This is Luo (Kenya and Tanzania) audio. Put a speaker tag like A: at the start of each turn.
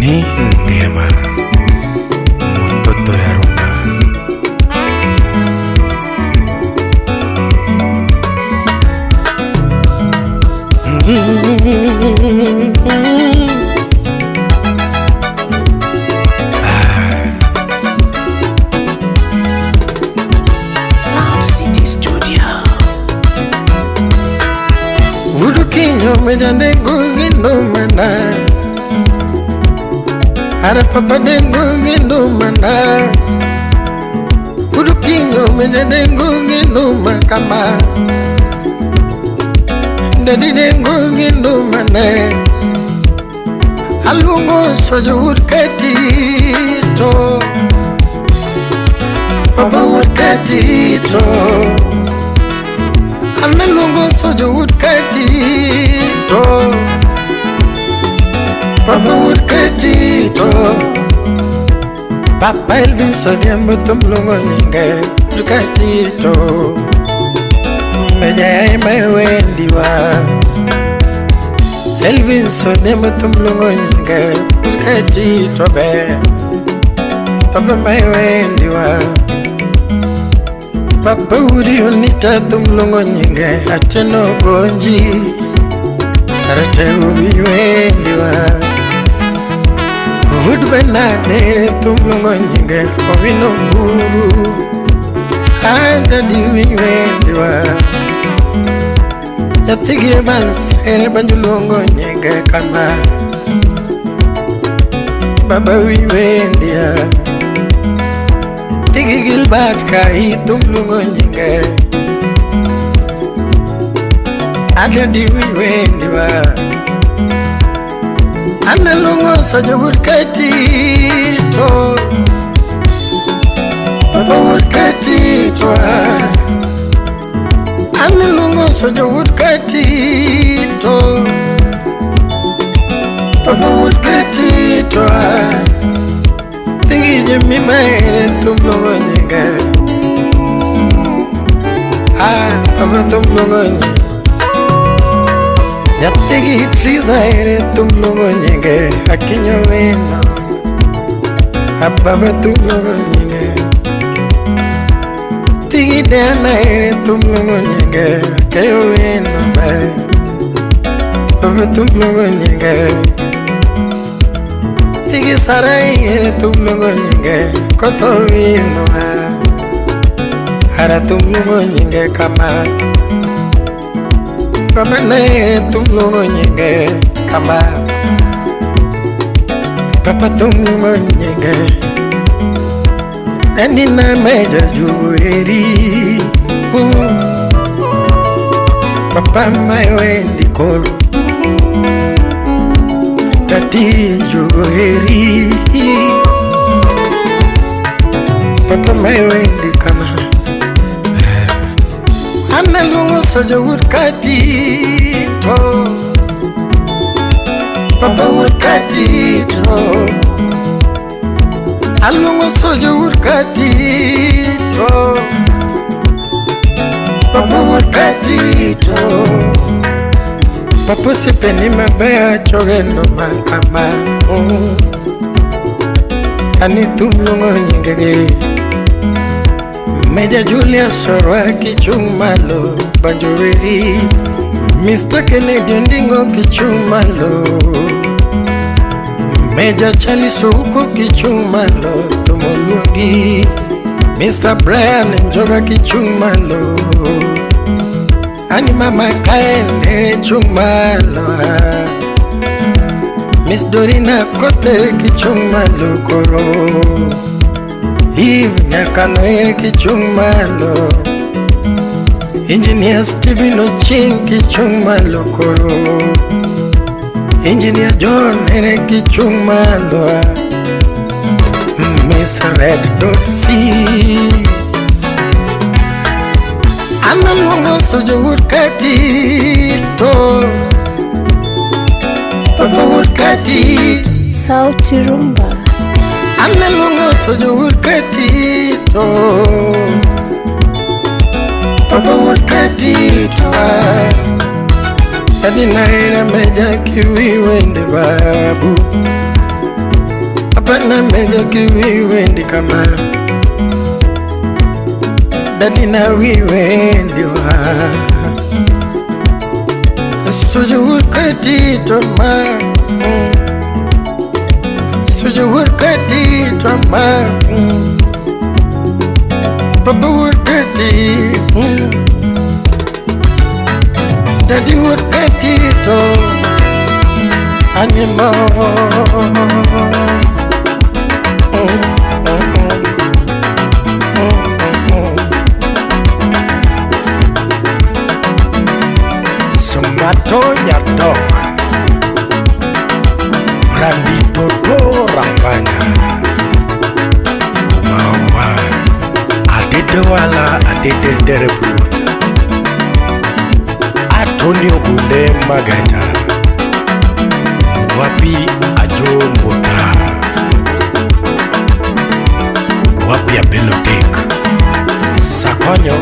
A: ni Ndiema, mtoto ya rumba.
B: Sound City Studio.
C: Wuod kinyo mejande ngino mana, ara papa dengo ngino mana. Wuod kinyo mejande ngino makama, dadi dengo ngino mana. Alungo Soja Wuod Katito, papa Wuod Katito. Alungo Soja Wuod Katito, papa Wuod Katito. Papa Elvin Soja mbutumlungo nyinge Wuod Katito. Meja wendiwa Elvin Soja mbutumlungo nyinge Wuod Katito be. Papa wendiwa Papa uri unita tumlungo nyinge ateno gonji arate ubiwendiwa. Wuod benane tumlungo nyinge owino mburu adadi ubiwendiwa. Yatigi evans ere banjulungo nyinge kama baba ubiwendia. Tigi Gilbert kai tumlungo nyinge adadi ubiwendiwa. Analungo Soja Wuod Katito, papa Wuod Katito. Analungo Soja Wuod Katito, papa Wuod Katito. Tigi Jimmy Maire tumlungo nyinge, papa tumlungo nyinge. Yatigi Trizaire tumlungo nyinge akinyo wino, baba tumlungo nyinge. Tigi Dianaire tumlungo nyinge akayo wino be, baba tumlungo nyinge. Tigi Saraire tumlungo nyinge koto wino ara tumlungo nyinge kama. Papa nae tumlungo nyinge kama, papa tumlungo nyinge. Nandi na meja jueri, papa mai wendi kolu tati jueri. Papa mai wendi kama Analungo Soja Wuod Katito, papa Wuod Katito. Alungo Soja Wuod Katito, papa Wuod Katito. Papa sipeni mabaya chogendo makama, ani tumlungo nyingege. Meja Julia Sorwa kichumalo banjuriri, Mr. Kennedy Ndingo kichumalo, Meja Charlie Suko kichumalo tumulungi, Mr. Brian Njoga kichumalo, ani mama Kaende chumalo, Miss Dorina Kote kichumalo koro, Eve Nyakanoe kichumalo, Engineer Steven Ochin kichumalo koro, Engineer John ere kichumalo, Miss Red .C. Analungo Soja Wuod Katito, papa Wuod Katito.
B: Sauti Rumba.
C: Analungo Soja Wuod Katito, papa Wuod Katito. Adinaira meja kiwi wende babu, Papa na mega kiwiwendi kama Dadi na wiwendi wa Soja Wuod Katito ma Soja Wuod Katito ma Papa Wuod Katito Daddy Wuod Katito Ndiema Soja dok Brandito dorambanya Wawa Adede wala adede derebu Antonio Bunde magata Wapi ajombota Wapi abelotek Sakonyo